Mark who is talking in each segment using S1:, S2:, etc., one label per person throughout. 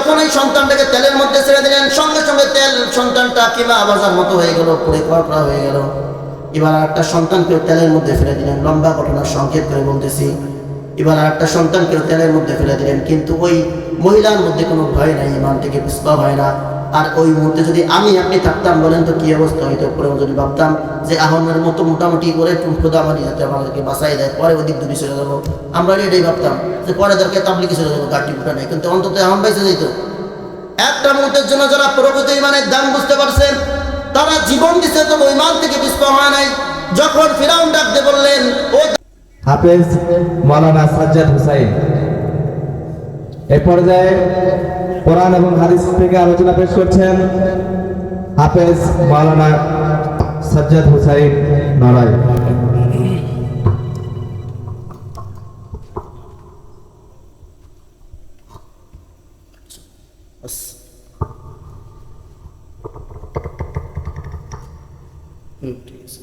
S1: যখন এই সন্তানটাকে তেলের মধ্যে ছেড়ে দিলেন, সঙ্গে সঙ্গে তেল সন্তানটা কিমা আবাজার মতো হয়ে গেল, পুড়ে কড়া হয়ে গেল। এবার আরেকটা সন্তানকেও তেলের মধ্যে ফেলে দিলেন। লম্বা ঘটনার সংক্ষেপ করে বলতেছি। এবার আরেকটা সন্তানকেও তেলের মধ্যে ফেলে দিলেন, কিন্তু ওই মহিলার মধ্যে কোনো ভয় নাই, ইমান থেকে পিছপা হয় না। আর ওই মুহূর্তে যদি আমি আপনি থাকতাম, বলেন তো কি অবস্থা হইতো? পরে যদি ভাবতাম যে আহমের মতো মোটামুটি করে একটু খোদা মানি যাতে আমাদেরকে বাঁচাই দেয়, পরে ওদিক দূরে চলে যাবো, আমরা এটাই ভাবতাম যে পরে দরকার তাবলিগে চলে যাবো, গাড়ি ফুটা নেই, কিন্তু অন্তত আহম বাইসে যেত। একটা মুহূর্তের জন্য যারা প্রকৃত ইমানের দাম বুঝতে পারছেন, তারা জীবন দিচ্ছে, তো ইমান থেকে পিছপা হয় নাই। যখন ফিরাউন ডাকতে বললেন, ও
S2: হাফেজ মাওলানা সাজ্জাদ হুসাইন এই পর্যায়ে কোরআন এবং হাদিস থেকে আলোচনা পেশ করছেন হাফেজ মাওলানা সাজ্জাদ হুসাইন নড়াই।
S1: ঠিক আছে,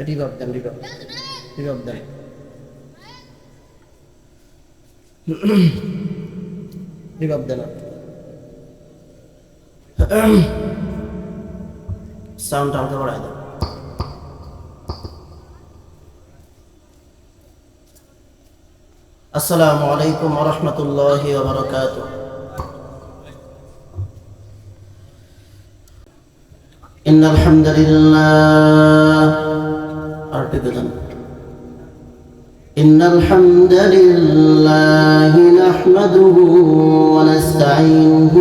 S1: রিভাব দেন, রিভাব দেন। রিভাব দেন, সাউন্ড হালকা বাড়ায় দেন। আসসালামু আলাইকুম ওয়া রাহমাতুল্লাহি ওয়া বারাকাতুহু। ইন্নাল হামদুলিল্লাহ إن الحمد لله نحمده ونستعينه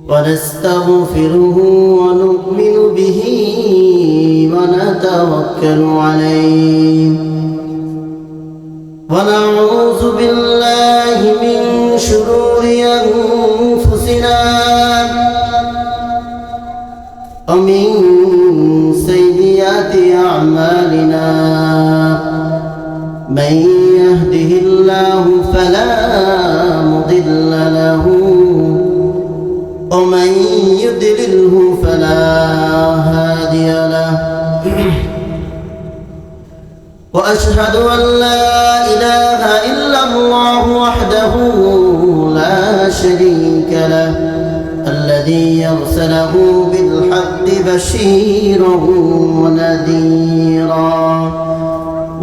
S1: ونستغفره ونؤمن به ونتوكل عليه ونعوذ بالله من شرور أنفسنا ومن سيئات أعمالنا من يهده الله فلا مضل له ومن يضلله فلا هادي له وأشهد أن لا إله إلا الله وحده لا شريك له الذي يرسله بالحق بشيرا ونذيرا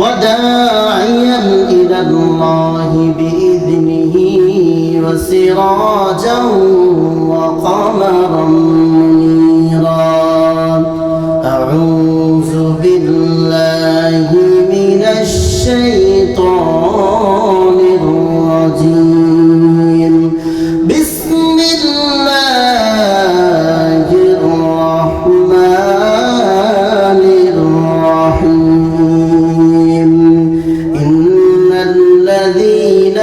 S1: وداعيا إلى الله بإذنه وسراجا وقمرا منيرا أعوذ بالله من الشيطان الرجيم بسم الله الرحمن الرحيم إن الذين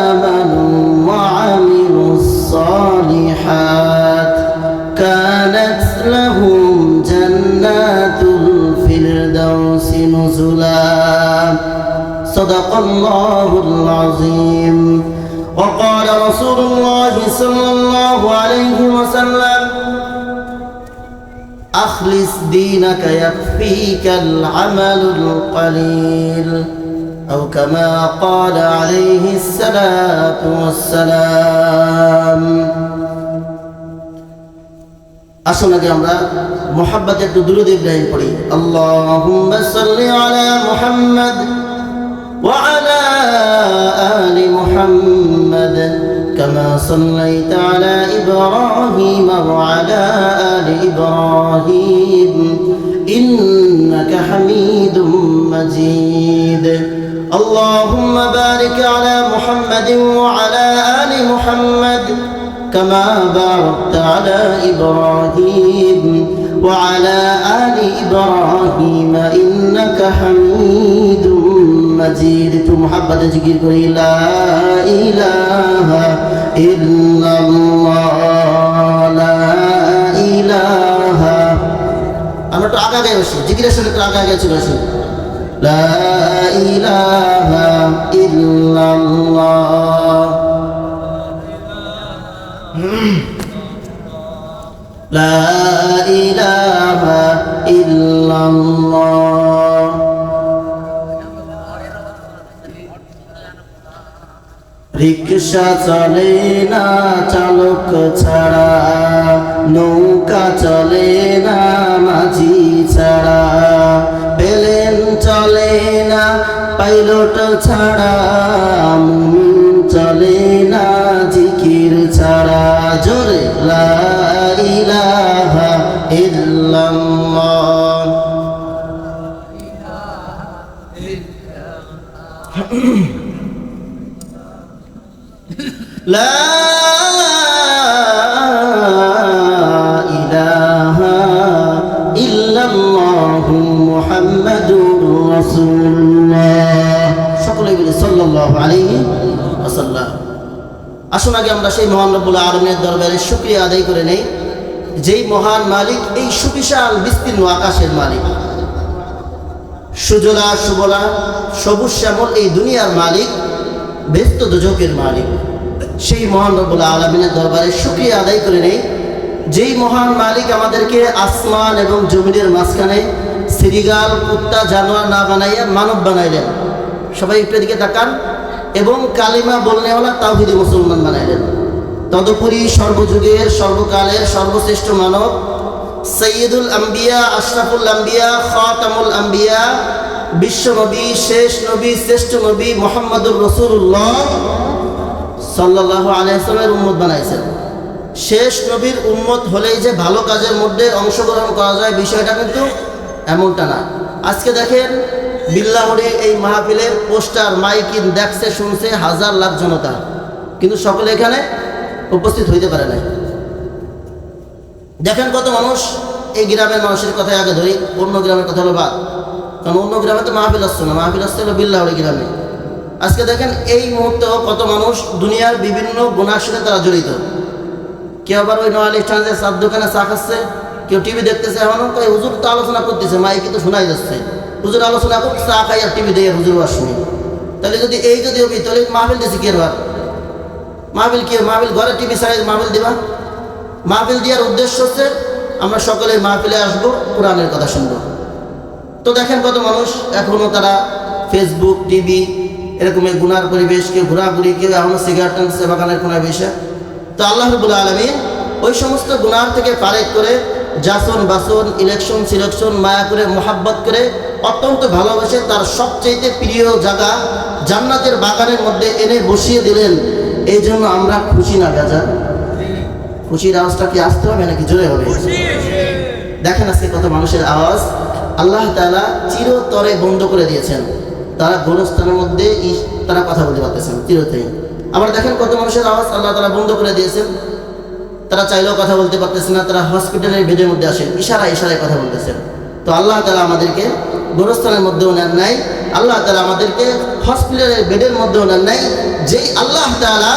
S1: آمنوا وعملوا الصالحات كانت لهم جنات الفردوس نزلا صدق الله العظيم. وقال رسول الله صلى الله عليه وسلم أخلص دينك يكفيك العمل القليل أو كما قال عليه الصلاة والسلام. আসুন আগে আমরা মুহাব্বতে একটু দুরূদ ইব্রাহিম পড়ি। আল্লাহুম্মা সাল্লি আলা মুহাম্মাদ ওয়া আলা আলি মুহাম্মাদ কামা সাল্লাইতা আলা ইব্রাহিম ওয়া আলা আলি ইব্রাহিম ইন্নাকা হামিদুম মাজিদ। আল্লাহুম্মা বারিক আলা মুহাম্মাদিন ওয়া আলা আলি মুহাম্মাদ كما باركت على إبراهيم وعلى آل إبراهيم إنك حميد مجيد. محبة ذكر لا إله إلا الله لا إله. আমরা তো আগে আগে বসি, জিকিরের সাথে তো আগে আগে চলে আসি। লা ইলাহা ইল্লাল্লাহ لا إله إلا الله রিক্সা চলে না চালক ছাড়া, নৌকা চলে না মাঝি ছাড়া, প্লেন চলে না পাইলট ছাড়া, মুমিন চলে না জিকির ছাড়া। জোরে লা ইলাহা ইল্লাল্লাহ। লা ইলাহা ইল্লাল্লাহু মুহাম্মাদুর রাসূলুল্লাহ। সকলে বলি সাল্লাল্লাহু আলাইহি ওয়াসাল্লাম। আসুন আগে আমরা সেই মহান রব্বুল আলামিনের দরবারে শুকরিয়া আদায় করে নেই, যেই মহান মালিক, এই সুবিশাল বিস্তীর্ণ আকাশের মালিক, সুজলা সুবলা সবুজ শ্যামল এই দুনিয়ার মালিক, ব্যস্ত দুজকের মালিক, সেই মহান রব্বুল আলামিনের দরবারে শুকরিয়া আদায় করে নেই, যেই মহান মালিক আমাদেরকে আসমান এবং জমিনের মাঝখানে শ্রীগাল কুত্তা জানোয়ার না বানাইয়া মানব বানাইলেন। সবাই একটু দিকে তাকান। এবং কালিমা বলনেওয়ালা তাওহীদি মুসলমান বানাইলেন। তদুপরি সর্বযুগের সর্বকালের সর্বশ্রেষ্ঠ মানব, সৈয়দুল আম্বিয়া, আশরাফুল আম্বিয়া, খাতামুল আম্বিয়া, বিশ্ব নবী, শেষ নবী, শ্রেষ্ঠ নবী মুহাম্মদুর রাসূলুল্লাহ সাল্লাল্লাহু আলাইহি ওয়াসাল্লামের উম্মত বানাইছেন। শেষ নবীর উম্মত হলেই যে ভালো কাজের মধ্যে অংশগ্রহণ করা যায় বিষয়টা কিন্তু এমনটা না। আজকে দেখেন বিল্লাহরি এই মাহফিলের পোস্টার মাইকিন দেখছে শুনছে হাজার লাখ জনতা, কিন্তু সকলে এখানে উপস্থিত হইতে পারে নাই। দেখেন কত মানুষ, এই গ্রামের মানুষের কথাই আগে ধরি, অন্য গ্রামের কথা হলো বাদ, কারণ অন্য গ্রামে তো মাহফিল আসছে না, মাহফিল আসছে হলো বিল্লাহরি গ্রামে। আজকে দেখেন এই মুহূর্তেও কত মানুষ দুনিয়ার বিভিন্ন গুনার সাথে তারা জড়িত। কেউ আবার ওই নোয়ালি স্ট্যান্ডে চার দোকানে চা খাচ্ছে, কেউ টিভি দেখতেছে, এমনও তাই হুজুর তো আলোচনা করতেছে, মাইকে তো শোনাই যাচ্ছে, হুজুর আলোচনা করতে চা খাই আর টিভি দিয়ে হুজুর আর শুনি। তাহলে যদি এই যদি হবি তাহলে মাহফিল দিছি কে বার? মাহফিল কি? মাহফিল ঘরে টিভি ছাড়াই মাহফিল দিবা? মাহফিল দেওয়ার উদ্দেশ্য হচ্ছে আমরা সকলে মাহফিলে আসবো, কোরআনের কথা শুনবো। তো দেখেন কত মানুষ এখনও তারা ফেসবুক টিভি এরকম গুনার পরিবেশ, কেউ ঘোরাঘুরি, কেউ এখনও সিগারেট টানছে বাগানের কোনায় বসে। তো আল্লাহ রাব্বুল আলামিন ওই সমস্ত গুনার থেকে পারেক করে যাচন বাসন ইলেকশন সিলেকশন মায়া করে মোহাব্বত করে অত্যন্ত ভালোবেসে তার সবচেয়ে প্রিয় জায়গা জান্নাতের বাগানের মধ্যে এনে বসিয়ে দিলেন। এই জন্য আমরা খুশি না বেজার? খুশির আওয়াজটা কি আসতে হবে নাকি জোরে হবে? দেখেন আজকে কত মানুষের আওয়াজ আল্লাহ তাআলা চিরতরে বন্ধ করে দিয়েছেন। তারা গোরস্থানের মধ্যে তারা কথা বলতে পারতেছেন চিরতেই। আবার দেখেন কত মানুষের আওয়াজ আল্লাহ তাআলা বন্ধ করে দিয়েছেন, তারা চাইলেও কথা বলতে পারতেছে না, তারা হসপিটালের বেডের মধ্যে আসেন, ইশারায় কথা বলতেছেন। তো আল্লাহ তাআলা আমাদেরকে গোরস্থানের মধ্যেও নেন নাই, আল্লাহ তাআলা আমাদেরকে হসপিটালের বেডের মধ্যেও নেন নাই। যেই আল্লাহ তাআলা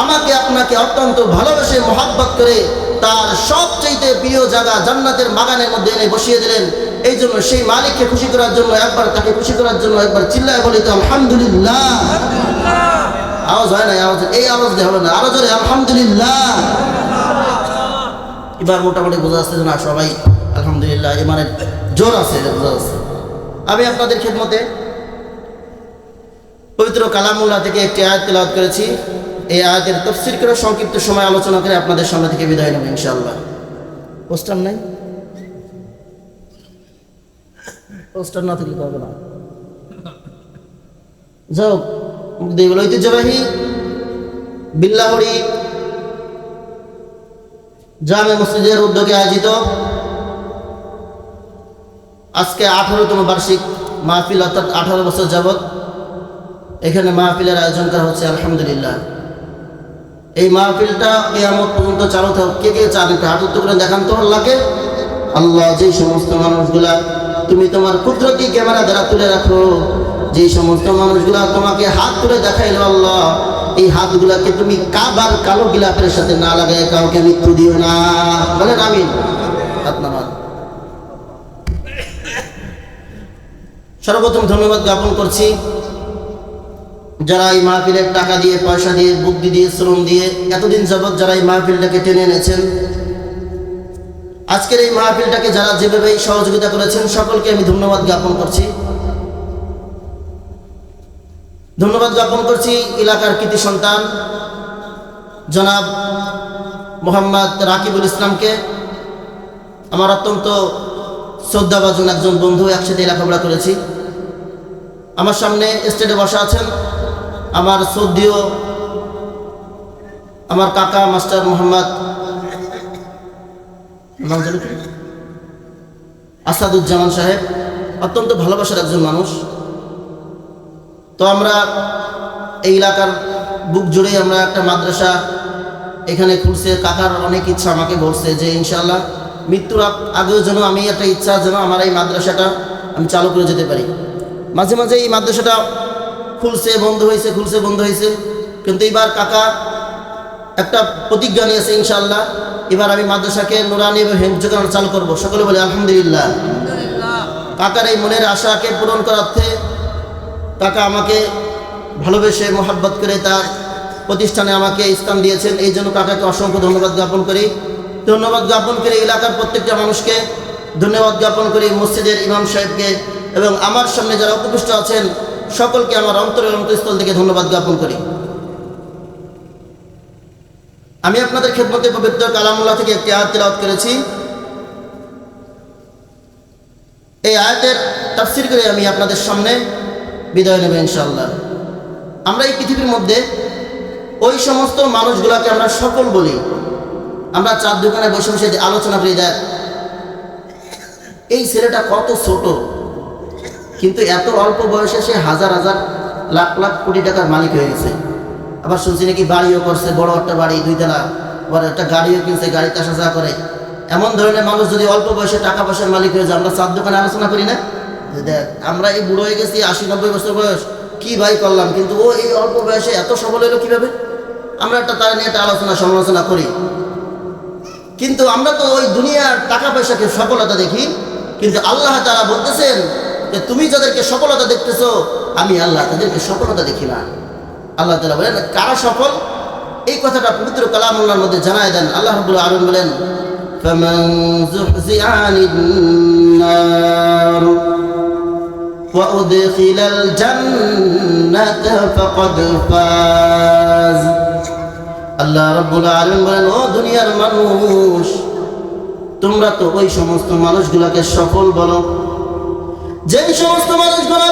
S1: আমাকে আপনাকে অত্যন্ত ভালোবেসে মোহাব্বত করে তার সবচেয়ে প্রিয় জায়গা জান্নাতের বাগানের মধ্যে এনে বসিয়ে দিলেন, এই জন্য সেই মালিককে খুশি করার জন্য একবার তাকে খুশি করার জন্য একবার চিল্লায় বলি তো আলহামদুলিল্লাহ। আওয়াজ হয় না, আওয়াজ এই আওয়াজ দিয়ে হবে না, আরো জোরে আলহামদুলিল্লাহ। এবার মোটামুটি বোঝা যাচ্ছে না সবাই আলহামদুলিল্লাহ ইমানের জোর আছে, বোঝা যাচ্ছে। আমি আপনাদের খেদমতে পবিত্র কালামুল্লাহ থেকে একটি আয়াত তেলাওয়াত করেছি। এই আয়াতের তাফসীর করে সংক্ষিপ্ত সময় আলোচনা করে আপনাদের সামনে থেকে বিদায় নেব ইনশাআল্লাহ। পোস্টার নাই, পোস্টার না থাকলে পারবে না। যাও দেখল ঐতিহ্যবাহী বিল্লাহরি জামে মসজিদের উদ্যোগে আয়োজিত আজকে 18তম বার্ষিক মাহফিল, অর্থাৎ 18 বছর যাবৎ এখানে মাহফিলের আয়োজন করা হচ্ছে আলহামদুলিল্লাহ। এই মাহফিলটা কিয়ামত পর্যন্ত চালু থাকুক। কে কে চান একটু হাত উত্তর করে দেখান তো আল্লাহকে। আল্লাহ, যেই সমস্ত মানুষগুলা তুমি তোমার কুদরতি ক্যামেরা দ্বারা তুলে রাখো, যেই সমস্ত মানুষগুলা তোমাকে হাত তুলে দেখাইলো আল্লাহ, এই হাতগুলাকে তুমি কাবার কালো গিলাফের সাথে না লাগায় কাউকে মৃত্যু দিও না। বলেন আমিন। হাত নামান। সর্বপ্রথম ধন্যবাদ জ্ঞাপন করছি যারা এই মাহফিলের টাকা দিয়ে পয়সা দিয়ে বুদ্ধি দিয়ে শ্রম দিয়ে এতদিন যাবৎ যারা এই মাহফিলটাকে টেনে এনেছেন। আজকের এই মাহফিলটাকে যারা যেভাবে সহযোগিতা করেছেন সকলকে আমি ধন্যবাদ জ্ঞাপন করছি। ধন্যবাদ জ্ঞাপন করছি এলাকার কৃতি সন্তান জনাব মোহাম্মদ রাকিবুল ইসলামকে। আমার অত্যন্ত শ্রদ্ধাভাজন একজন বন্ধু, একসাথে লেখাপড়া করেছি। আমার সামনে স্টেজে বসা আছেন আমার শ্রদ্ধেয় আমার কাকা মাস্টার মোহাম্মদ আসাদুজ্জামান সাহেব, অত্যন্ত ভালোবাসার একজন মানুষ। তো আমরা এই এলাকার বুক জুড়ে আমরা একটা মাদ্রাসা এখানে খুলছে। কাকার অনেক ইচ্ছা, আমাকে বলছে যে ইনশাআল্লাহ মৃত্যুর আগেও যেন আমি একটা ইচ্ছা যেন আমার এই মাদ্রাসাটা আমি চালু করে যেতে পারি। মাঝে মাঝে এই মাদ্রাসাটা খুলছে বন্ধ হয়েছে, খুলছে বন্ধ হয়েছে, কিন্তু এবার কাকা একটা প্রতিজ্ঞা নিয়েছে ইনশাআল্লাহ এবার আমি মাদ্রাসাকে নুরানি এবং হেফজখানা চালু করবো। সকলে বলে আলহামদুলিল্লাহ। কাকার এই মনের আশাকে পূরণ করার্থে কাকা আমাকে ভালোবেসে মোহাব্বত করে তার প্রতিষ্ঠানে আমাকে স্থান দিয়েছেন। এই জন্য কাকাকে অসংখ্য ধন্যবাদ জ্ঞাপন করি। ধন্যবাদ জ্ঞাপন করি এলাকার প্রত্যেকটা মানুষকে, ধন্যবাদ জ্ঞাপন করি মসজিদের ইমাম সাহেবকে এবং আমার সামনে যারা উপবিষ্ট আছেন সকলকে আমার অন্তরের অন্তঃস্থল থেকে ধন্যবাদ জ্ঞাপন করি। আমি আপনাদের খেদমতে পবিত্র কালামুল্লাহ থেকে একটি আয়াত তিলাওয়াত করেছি। এই আয়াতের তাফসীর করে আমি আপনাদের সামনে বিদায় নেব ইনশাআল্লাহ। আমরা এই পৃথিবীর মধ্যে ওই সমস্ত মানুষগুলোকে আমরা সকল বলি। আমরা চার দোকানে বসে বসে আলোচনা করি, দেখ এই ছেলেটা কত ছোট, কিন্তু এত অল্প বয়সে সে হাজার হাজার লাখ লাখ কোটি টাকার মালিক হয়ে গেছে। আবার শুনছি নাকি বাড়িও করছে, বড় একটা বাড়ি, 2 তলা, আবার একটা গাড়িও কিনছে, গাড়িতে আসা যাওয়া করে। এমন ধরনের মানুষ যদি অল্প বয়সে টাকা পয়সার মালিক হয়ে যায়, আমরা চার দোকানে আলোচনা করি না যে দেখ আমরা এই বুড়ো হয়ে গেছি, 80-90 বছর বয়স, কি ভাই করলাম, কিন্তু ও এই অল্প বয়সে এত সফল হলো কিভাবে? আমরা একটা তার নিয়ে একটা আলোচনা সমালোচনা করি। কিন্তু আমরা তো ওই দুনিয়ার টাকা পয়সাকে সফলতা দেখি, কিন্তু আল্লাহ তাআলা বলতেছেন যে তুমি যাদেরকে সফলতা দেখতেছো আমি আল্লাহ তাদেরকে সফলতা দেখি না। আল্লাহ তাআলা বলেন কারা সফল, এই কথাটা পবিত্র কালামুল্লাহর মধ্যে জানায় দেন। আল্লাহ রাব্বুল আলামিন বলেন ফামান যুহজিআ আনিন নার ওয়া উদখিলাল জান্নাতা ফাকাদ ফাজ। আল্লাহ রাব্বুল আলামিন বলেন ও দুনিয়ার মানুষ, তোমরা তো ওই সমস্ত মানুষগুলোকে সফল বলো যেই সমস্ত মানুষগুলো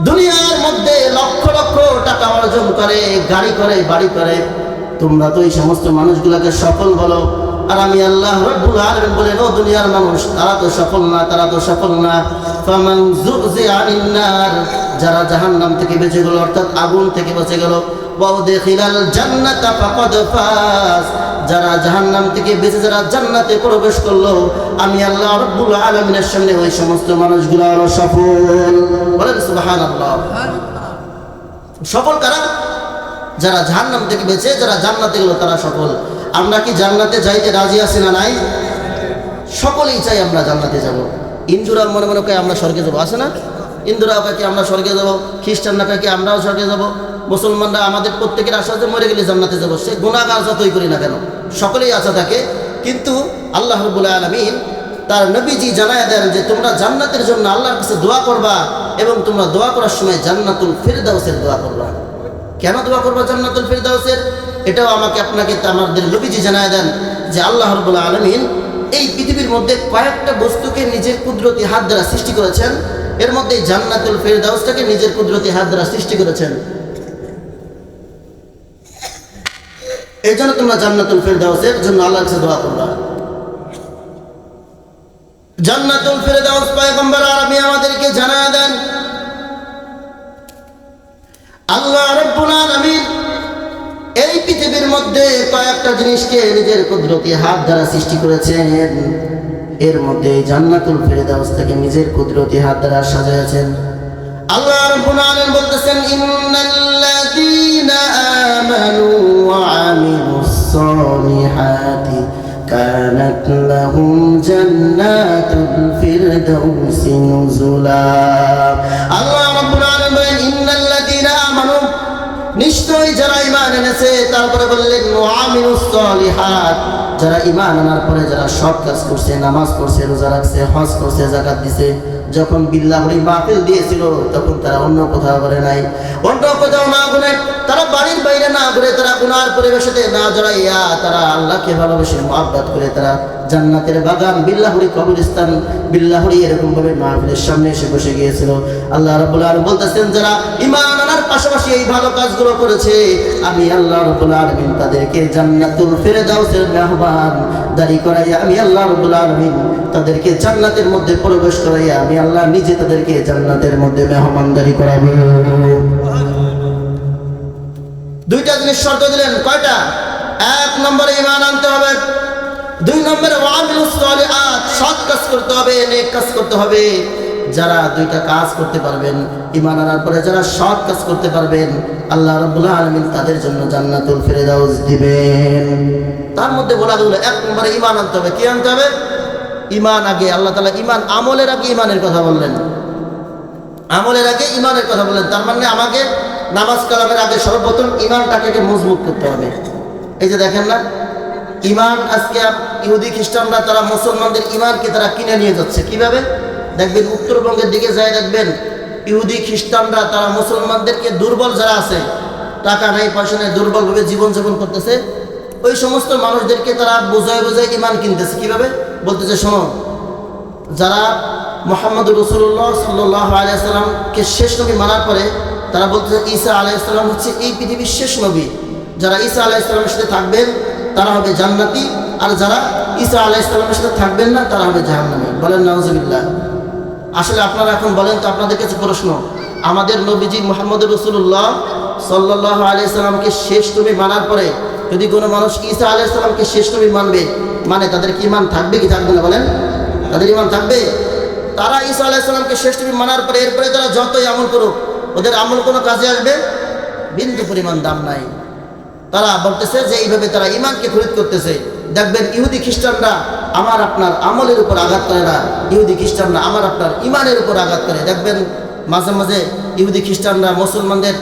S1: দুনিয়ার মধ্যে লক্ষ লক্ষ টাকা অর্জন করে, গাড়ি করে, বাড়ি করে। তোমরা তো এই সমস্ত মানুষগুলোকে সফল বলো, আর আমি আল্লাহ রাব্বুল আলামিন বলেন ও দুনিয়ার মানুষ, তারা তো সফল না, তারা তো সফল না। ফামান যুহজিআ আনিন নার, যারা জাহান্নাম থেকে বেঁচে গেল, অর্থাৎ আগুন থেকে বেঁচে গেল, ওয়া উদখিলাল জান্নাতা ফাকাদ ফাজ, যারা জাহান্নাম থেকে বেঁচে যারা জান্নাতে প্রবেশ করলো, আমি আল্লাহ রাব্বুল আলামিনের সামনে ওই সমস্ত মানুষগুলো হলো সফল। বলেন সুবহানাল্লাহ। সফল কারা? যারা জাহান্নাম থেকে বেঁচে যারা জান্নাতে গেল তারা সফল। আমরা কি জান্নাতে যাইতে রাজি আছি না নাই? সকলেই চাই আমরা জান্নাতে যাব। হিন্দুরা মনে মনে কয় আমরা স্বর্গে যাবো, আছে না? হিন্দুরা কি আমরা স্বর্গে যাব, খ্রিস্টানরা কি আমরাও স্বর্গে যাব, মুসলমানরা আমাদের প্রত্যেকের আশা যে মরে গেলে জান্নাতে যাব। সে গুনাহগার যতই করি না কেন সকলেই আশা থাকে। কিন্তু আল্লাহ রাব্বুল আলামিন তার নবীজি জানায় দেন যে তোমরা জান্নাতের জন্য আল্লাহর কাছে দোয়া করবা এবং তোমরা দোয়া করার সময় জান্নাতুল ফিরদাউসের দোয়া করবা। কেন দোয়া করবা জান্নাতুল ফিরদাউসের? এটাও আমাকে আপনাকে আমাদের নবীজি জানায় দেন যে আল্লাহ রাব্বুল আলামিন এই পৃথিবীর মধ্যে কয়েকটা বস্তুকে নিজের কুদরতি হাত দ্বারা সৃষ্টি করেছেন। এর মধ্যে জান্নাতুল ফিরদাউসটাকে নিজের কুদরতি হাত দ্বারা সৃষ্টি করেছেন। এই জন্য তোমরা জান্নাতুল ফিরদাউসের জন্য আল্লাহর কাছে দোয়া করবা। জান্নাতুল ফিরদাউস পয়গম্বর আরবি আমাদেরকে জানায় দেন আল্লাহ রাব্বুল আলামিন এই পৃথিবীর মধ্যে কয়েকটা জিনিসকে নিজের কুদরতি হাত দ্বারা সৃষ্টি করেছেন। এর মধ্যে জান্নাতুল ফিরদাউসটাকে নিজের কুদরতি হাত দ্বারা সাজিয়েছেন। আল্লাহ রাব্বুল আলামিন বলতেছেন ইন্নাল্লাযীনা আমানু ওয়া আমিলুস সালিহাতি কানাত লাহুম জান্নাতুল ফিরদাউসি নুজুলা। আল্লাহ রাব্বুল আলামিন বলেন ইন্নাল্লাযীনা আমানু, নিশ্চয়ই যারা ঈমান এনেছে, তারপরে বললেন ওয়া আমিলুস সালিহাত, যারা ঈমান আনার পরে যারা সৎ কাজ করছে, নামাজ পড়ছে, রোজা রাখছে, হজ করছে, যাকাত দিছে, যখন বিল্লাহরি মাহফিল দিয়েছিল তখন তারা অন্য কোথাও করে নাই, অন্য কোথাও না ঘুরে, তারা বাড়ির বাইরে না ঘুরে, তারা গুনার পরিবেশেতে না জড়াইয়া তারা আল্লাহকে ভালোবেসে মহব্বত করে তারা জান্নাতের বাগান বিল্লাহরি কবরস্থান বিল্লাহরি এরকম ভাবে মাহফিলের সামনে এসে বসে গিয়েছিল। আল্লাহ রাব্বুল আলামিন বলতেছেন, যারা ঈমান আনার পাশাপাশি এই ভালো কাজগুলো করেছে আমি আল্লাহ রাব্বুল আলামিন তাদেরকে জান্নাতুল ফেরদাউসের মেহমান দাঁড়ি করাইয়া আমি আল্লাহ রাব্বুল আলামিন তাদেরকে জান্নাতের মধ্যে প্রবেশ করাইয়া আমি আল্লাহ নিজে তাদেরকে জান্নাতের মধ্যে মেহমানদারি করাবো। দুইটা জিনিস শর্ত দিলেন, কয়টা? এক নম্বরে ঈমান আনতে হবে, দুই নম্বরে ওয়ামিলুস সালিহাত, সৎ কাজ করতে হবে, নেক কাজ করতে হবে। যারা দুইটা কাজ করতে পারবেন, ঈমান আনার পরে যারা সৎ কাজ করতে পারবেন, আল্লাহ রাব্বুল আলামিন তাদের জন্য জান্নাতুল ফেরদাউস দিবেন। তার মধ্যে বলা হলো এক নম্বরে ঈমান আনতে হবে। কি আনতে হবে? ঈমান আগে। আল্লাহ তাআলা ঈমান আমলের আগে ঈমানের কথা বললেন, আমলের আগে ঈমানের কথা বললেন। তার মানে আমাকে নামাজ কালামের আগে সর্বপ্রথম ঈমানটাকে মজবুত করতে হবে। এই যে দেখেন না, ঈমান আজকে ইহুদি খ্রিস্টানরা তারা মুসলমানদের ঈমানকে তারা কিনে নিয়ে যাচ্ছে। কিভাবে? দেখবেন উত্তরবঙ্গের দিকে যায়, দেখবেন ইহুদি খ্রিস্টানরা তারা মুসলমানদেরকে, দুর্বল যারা আছে, টাকা নাই পয়সা নেই, দুর্বলভাবে জীবনযাপন করতেছে, ওই সমস্ত মানুষদেরকে তারা বোঝায় বোঝায় ঈমান কিনতেছে। কিভাবে? বলতেছে, শোনো, যারা মুহাম্মদ রাসূলুল্লাহ সাল্লাল্লাহু আলাইহি সাল্লামকে শেষ নবী মানার পরে তারা বলতেছে ঈসা আলাইহিস সালাম হচ্ছে এই পৃথিবীর শেষ নবী, যারা ঈসা আলাইহিস সালামের সাথে থাকবেন তারা হবে জান্নাতি, আর যারা ঈসা আলাইহিস সালামের সাথে থাকবেন না তারা হবে জাহান্নামী। বলেন নাউজুবিল্লাহ। আসলে আপনারা এখন বলেন তো, আপনাদের কাছে প্রশ্ন, আমাদের নবীজি মুহাম্মদ রাসূলুল্লাহ সাল্লাল্লাহু আলাইহি সাল্লামকে শেষ নবী মানার পরে যদি কোনো মানুষ ঈসা আলাইহিস সালামকে শেষ নবী মানবে, মানে তাদের কি ঈমান থাকবে কি থাকবে না? বলেন, তাদের ঈমান থাকবে। তারা ঈসা আলাইহিস সালামকে শেষ নবী মানার পরে এরপরে তারা যতই আমল করুক, ওদের আমল কোনো কাজে আসবে? বিন্দু পরিমাণ দাম নাই। তারা বলতেছে যে এইভাবে তারা ঈমানকে খরিদ করতেছে। দেখবেন ইহুদি খ্রিস্টানরা আমার আপনার আমলের উপর আঘাত করে না, ইহুদি খ্রিস্টানরা আমার আপনার ঈমানের উপর আঘাত করে। দেখবেন মাঝে মাঝে ইহুদি খ্রিস্টানরা মুসলমানদের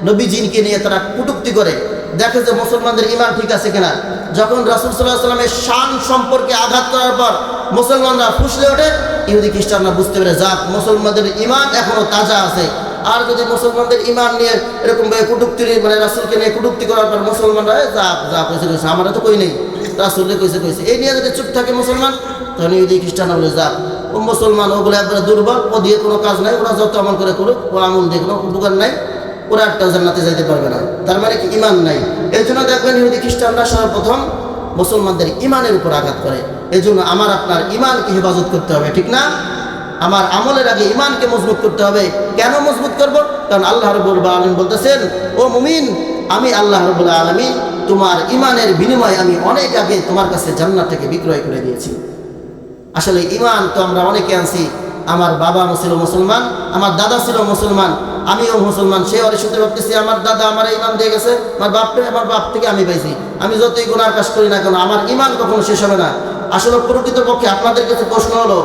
S1: নবীজিকে নিয়ে তারা কটূক্তি করে, দেখে যে মুসলমানদের ঈমান ঠিক আছে কিনা। যখন রাসূল সাল্লাল্লাহু আলাইহি ওয়াসাল্লামের শান সম্পর্কে আঘাত করার পর মুসলমানরা ফুসলে ওঠে, ইহুদি খ্রিস্টানরা বুঝতে পারে যাক মুসলমানদের ঈমান এখনো তাজা আছে। আর যদি মুসলমানদের ঈমান নিয়ে এরকম ভাবে কটূক্তি, মানে রাসূলকে নিয়ে কটূক্তি করার পর মুসলমানরা যা কইছে কইছে, আমরা তো কই নেই, রাসূলকে কইছে, এই নিয়ে যদি চুপ থাকে মুসলমান, তখন ইহুদি খ্রিস্টানরা বলে যাক ও মুসলমান, ওগুলো একবারে দুর্বল, ও দিয়ে কোনো কাজ নাই, ওরা যত আমল করে করুক, ও আমল দিয়ে কোনো উপকার নাই, ওরা একটা জান্নাতে যাইতে পারবে না। তার মানে কি? ঈমান নাই। এই জন্য দেখবেন ইহুদি খ্রিস্টানরা সর্বপ্রথম মুসলমানদের ঈমানের উপর আঘাত করে। এই জন্য আমার আপনার ঈমানকে হেফাজত করতে হবে, ঠিক না? আমার আমলের আগে ঈমানকে মজবুত করতে হবে। কেন মজবুত করব? কারণ আল্লাহ রাব্বুল আলামিন বলতেছেন, ও মুমিন, আমি আল্লাহ রাব্বুল আলামিন তোমার ঈমানের বিনিময়ে আমি অনেক আগে তোমার কাছে জান্নাত থেকে বিক্রয় করে দিয়েছি। আসলে ঈমান তো আমরা অনেকে আনছি। আমার বাবা ছিল মুসলমান, আমার দাদা ছিল মুসলমান, আমিও মুসলমান। সে ওর সাথে ভাবতেছি আমার দাদা আমার ঈমান দিয়ে গেছে, আমার বাপ থেকে আমি পাইছি। আমি যতই গুনাহ কাজ করি না কেন আমার ঈমান কখনো শেষ হবে না। আসলে প্রকৃতপক্ষে আপনাদের কাছে প্রশ্ন হলো,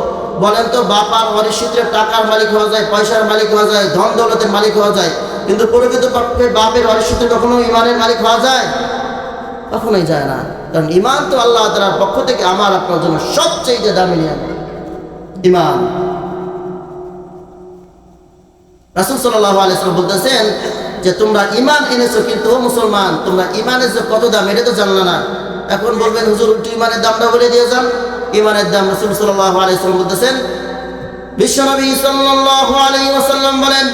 S1: বলেন তো, বাপ আর ওয়ারিশ সূত্রে টাকার মালিক হওয়া যায়, পয়সার মালিক হওয়া যায়, ধন দৌলতের মালিক হওয়া যায়, কিন্তু প্রকৃতপক্ষে বাপের ওয়ারিশ সূত্রে কখনো ঈমানের মালিক হওয়া যায়? কখনোই যায় না। কারণ ঈমান তো আল্লাহ তাআলার পক্ষ থেকে আমার আপনার জন্য সবচেয়ে দামি নিয়ামত ঈমান। রাসূল সাল্লাল্লাহু আলাইহি ওয়াসাল্লাম বলতেছেন যে তোমরা ঈমান এনেছো, কিন্তু ও মুসলমান, তোমরা ঈমানের যে কত দাম এটা তো জানলা না। এখন বলবেন হুজুর একটু ঈমানের দামটা বলে দিয়ে যান। ঈমানের দাম রাসূল সাল্লাল্লাহু আলাইহি ওয়াসাল্লাম বলতেছেন, বিশ্বনবী সাল্লাল্লাহু আলাইহি ওয়াসাল্লাম বলেন,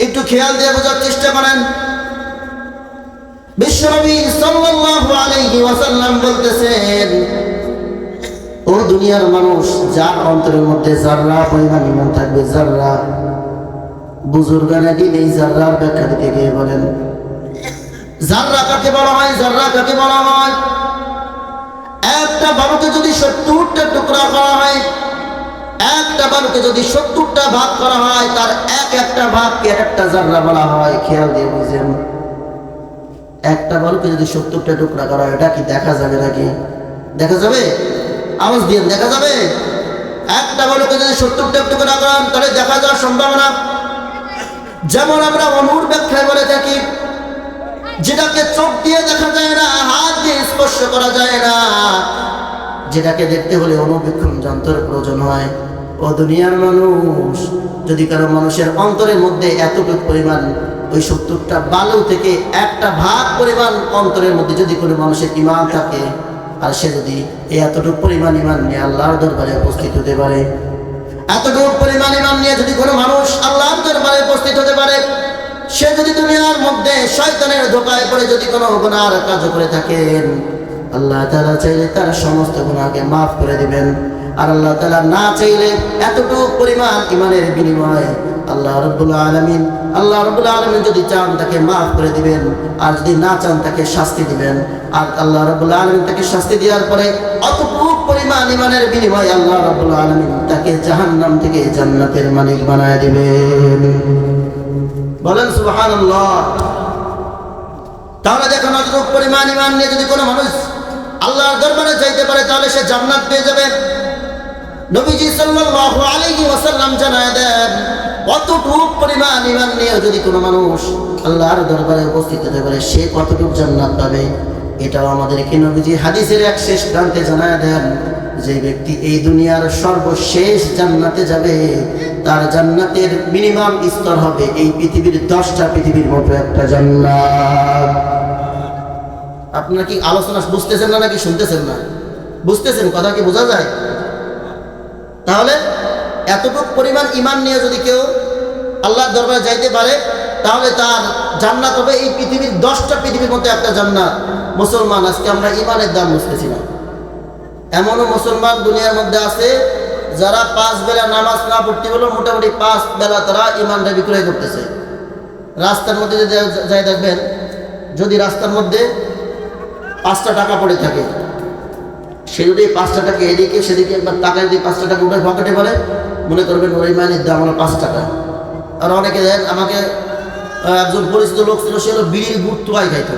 S1: একটু খেয়াল দিয়ে বোঝার চেষ্টা করেন। বিশ্বনবী সাল্লাল্লাহু আলাইহি ওয়াসাল্লাম বলতেছেন, ও দুনিয়ার মানুষ, যার অন্তরের মধ্যে যাররা পরিমাণ ঈমান থাকবে, যাররা, বুজুর্গানে দিন এই যাররার ব্যাখ্যা দিতে গিয়ে বলেন, যাররা কাকে বলা হয়? যাররা কাকে বলা হয়? একটা বালুকে যদি 70টা টুকরা করা হয়, একটা বালুকে যদি 70টা ভাগ করা হয়, তার একটা ভাগকে একটা যাররা বলা হয়। খেয়াল দিয়ে বুঝেন, একটা বালুকে যদি 70টা টুকরা করা হয়, এটা কি দেখা যাবে নাকি? দেখা যাবে? আওয়াজ দিয়ে দেখা যাবে? একটা বালুকে যদি 70টা টুকরা করা হয় তাহলে দেখা যাওয়ার সম্ভাবনা। যেমন আমরা অনুর ব্যাখ্যায় বলে থাকি, যেটাকে চোখ দিয়ে দেখা যায় না, হাত দিয়ে স্পর্শ করা যায় না, যেটাকে দেখতে হলে অনুবীক্ষণ যন্ত্রের প্রয়োজন হয়। ও দুনিয়ার মানুষ, যদি কারো মানুষের অন্তরের মধ্যে এতটুকু পরিমাণ ওই 70টা বালু থেকে একটা ভাগ পরিমাণ অন্তরের মধ্যে যদি কোনো মানুষের ঈমান থাকে, আর সে যদি এই এতটুকু পরিমাণ ঈমান নিয়ে আল্লাহর দরবারে উপস্থিত হতে পারে, এতটুকু পরিমাণ ঈমান নিয়ে যদি কোনো মানুষ আল্লাহর দরবারে উপস্থিত হতে পারে, সে যদি দুনিয়ার মধ্যে শয়তানের ধোঁকায় পড়ে যদি কোনো গুনার কাজ করে থাকেন, আল্লাহ তাআলা চাইলে তার সমস্ত গুনাহকে মাফ করে দিবেন। আর আল্লাহ তাআলা না চাইলে এতটুকু পরিমাণ ঈমানের বিনিময়ে আল্লাহ রাব্বুল আলামিন যদি চান তাকে মাফ করে দিবেন, আর যদি না চান তাকে শাস্তি দিবেন। আর আল্লাহ রাব্বুল আলামিন তাকে শাস্তি দেওয়ার পরে অতটুকু পরিমাণ ঈমানের বিনিময়ে আল্লাহ রাব্বুল আলামিন তাকে জাহান্নাম থেকে জান্নাতের মালিক বানায় দিবেন। বলেন সুবহানাল্লাহ। তাহলে দেখুন, অতটুকু পরিমাণ ঈমান নিয়ে যদি কোনো মানুষ আল্লাহর দরবারে যাইতে পারে, তাহলে সে জান্নাত পেয়ে যাবে। নবীজি সাল্লাল্লাহু আলাইহি ওয়াসাল্লাম জানায় দেন, অতটুকু পরিমাণ ঈমান নিয়ে যদি কোনো মানুষ আল্লাহর দরবারে উপস্থিত হতে পারে, সে কতটুকু জান্নাত পাবে। এটাও আমাদেরকে নবীজি হাদিসের এক শেষ প্রান্তে জানায় দেন, যে ব্যক্তি এই দুনিয়ার সর্বশেষ জান্নাতে যাবে, তার জান্নাতের মিনিমাম স্তর হবে এই পৃথিবীর 10টা পৃথিবীর মতো একটা জান্নাত। আপনারা কি আলোচনা বুঝতেছেন না নাকি শুনতেছেন না? বুঝতেছেন? কথা কি বোঝা যায়? তাহলে এতটুকু পরিমাণ ঈমান নিয়ে যদি কেউ আল্লাহর দরবারে যাইতে পারে, তাহলে তার জান্নাত হবে এই পৃথিবীর 10টা পৃথিবীর মধ্যে একটা জান্নাত। মুসলমান, আজকে আমরা ঈমানের দাম বুঝতেছি না। এমনও মুসলমান দুনিয়ার মধ্যে আছে যারা 5 বেলা নামাজ না পড়তে হলেও মোটামুটি 5 বেলা তারা ঈমানটা বিক্রয় করতেছে। রাস্তার মধ্যে যাই দেখবেন, যদি রাস্তার মধ্যে 5টা টাকা পড়ে থাকে, সে যদি 5টা টাকা এদিকে সেদিকে একবার টাকা যদি 5টা টাকা উঠে পকেটে পড়ে, মনে করবেন ওর ঈমানের দাম হলো 5 টাকা। আর অনেকে দেন, আমাকে একজন পরিচিত লোক ছিল, সে হলো বিড়ির গুড় তোয়াই খাইতো।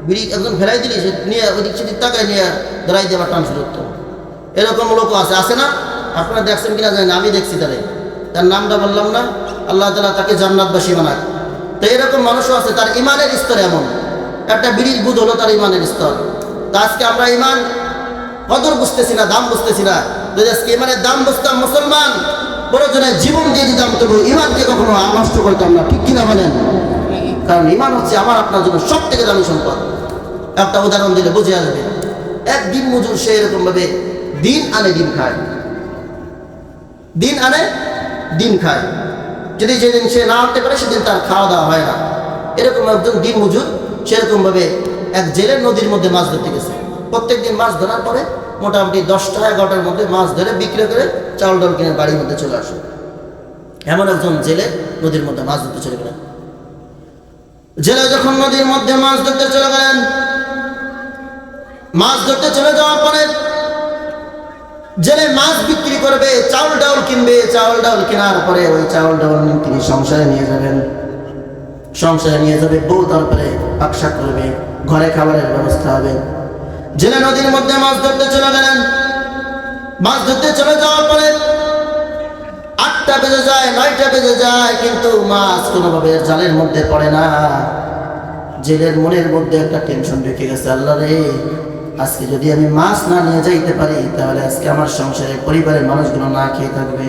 S1: বিড়ি একজন ফেলাই দিলি, সে নিয়ে ওদিক সেদিক টাকায় নিয়ে দাঁড়াই দিয়ে আবার ট্রান্সফার করতো। এরকম লোকও আছে না? আপনারা দেখছেন কিনা জানেন, আমি দেখছি তার নামটা বললাম না। আল্লাহ তাআলা তাকে জান্নাতবাসী বানাক। তো এরকম মানুষও আছে, তার ঈমানের স্তর এমন, একটা বিড়ির গুড় হলো তার ঈমানের স্তর। তা আজকে আমরা ঈমান কদর বুঝতেছি না, দাম বুঝতেছি না। যদি আজকে ঈমানের দাম বুঝতাম, মুসলমান প্রয়োজনে জীবন দিয়ে দিতাম, তবু ঈমানকে কখনো নষ্ট করতাম না। ঠিক কিনা বলেন? কারণ ঈমান হচ্ছে আমার আপনার জন্য সব থেকে দামি সম্পদ। একটা উদাহরণ দিলে বুঝে আসবে। এক দিন মজুর, সে এরকম ভাবে দিন আনে দিন খায়, দিন আনে দিন খায়। যদি যেদিন সে না আনতে পারে, সেদিন তার খাওয়া দাওয়া হয় না। এরকম একজন দিন মজুর সেরকম ভাবে এক জেলের নদীর মধ্যে মাছ ধরতে গেছে। প্রত্যেক দিন মাছ ধরার পরে মোটামুটি 10টা 11টার মধ্যে মাছ ধরে বিক্রি করে চাউল ডাল কিনে বাড়ির মধ্যে চলে আসে। এমন একজন জেলে নদীর মধ্যে মাছ ধরতে চলে গেলেন। জেলে যখন নদীর মধ্যে মাছ ধরতে চলে গেলেন, মাছ ধরতে চলে যাওয়ার পরে জেলে মাছ বিক্রি করবে, চাউল ডাউল কিনবে। চাউল ডাউল কেনার পরে ওই চাউল ডাউল তিনি সংসারে নিয়ে যাবেন। সংসারে নিয়ে যাবে, বউ তারপরে পাকশাক করবে, ঘরে খাবারের ব্যবস্থা হবে। জেলে নদীর মধ্যে মাছ ধরতে চলে গেলেন। মাছ ধরতে চলে যাওয়ার পরে 8টা বেজে যায়, 9টা বেজে যায়, কিন্তু মাছ কোনোভাবে জালের মধ্যে পড়ে না। জেলের মনের মধ্যে একটা টেনশন রেখে গেছে, আল্লাহ রে, আজকে যদি আমি মাছ না নিয়ে যাইতে পারি, তাহলে আজকে আমার সংসারে পরিবারের মানুষগুলো না খেয়ে থাকবে।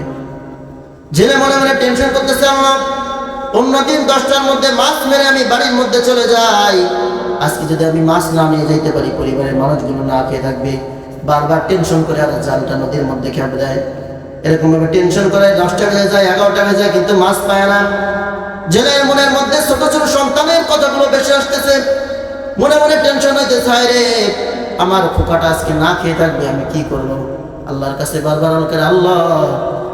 S1: জেলে মনে মনে টেনশন করতেছে, আমার অন্যদিন 10টার মধ্যে মাছ মেরে আমি বাড়ির মধ্যে চলে যাই, আজকে যদি আমি মাছ না নিয়ে যাইতে পারি, পরিবারের মানুষগুলো না খেয়ে থাকবে। বারবার টেনশন করে আর জালটা নদীর মধ্যে খেপে দেয়। এরকম ভাবে টেনশন করে 10টা বেজে যায়, 11টা বেজে যায়, কিন্তু মাছ পায় না। জেলের মনের মধ্যে ছোট ছোট সন্তানের কথাগুলো বেশি আসতেছে। মনে মনে টেনশন হইতে চায়, রে আমার খোকাটা আজকে না খেয়ে থাকবে, আমি কি করব? আল্লাহর কাছে বারবার করে, আল্লাহ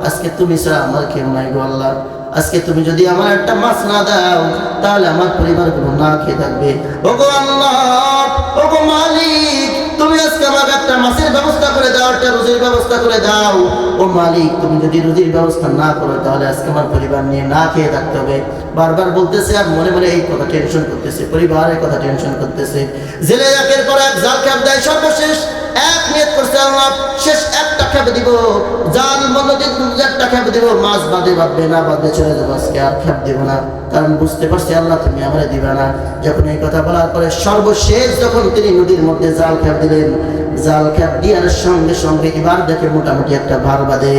S1: আজকে তুমি ছাড়া আমার কেউ নাই গো আল্লাহ, আজকে তুমি যদি আমার একটা মাছ না দাও, তাহলে আমার পরিবারগুলো না খেয়ে থাকবে। ওগো আল্লাহ, ওগো মালিক, তুমি আজকে আমাকে একটা মাছের ব্যবস্থা করে দাও, একটা রুজির ব্যবস্থা করে দাও। ও মালিক, তুমি যদি রুজির ব্যবস্থা না করো তাহলে আজকে আমার পরিবার নিয়ে না খেয়ে থাকতে হবে। বারবার বলতেছে আর মনে মনে এই কথা টেনশন করতেছে, পরিবারের কথা টেনশন করতেছে। জেলে একের পর এক জাল খেপ দেয়, সর্বশেষ এক নিয়ত করছে আল্লাহ শেষ একটা খেপে দিব, জাল বন্ধ একটা খেপে দিব, মাছ বাঁধে বাঁধবে না বাঁধবে চলে যাবো, আজকে আর খেপ দিব না, কারণ বুঝতে পারছি আল্লাহ তুমি আমারে দিবে না। যখন এই কথা বলার পরে সর্বশেষ যখন তিনি নদীর মধ্যে জাল খেপ দিলেন, জাল খেপ দেওয়ার সঙ্গে সঙ্গে এবার দেখে মোটামুটি একটা ভার বাঁধে।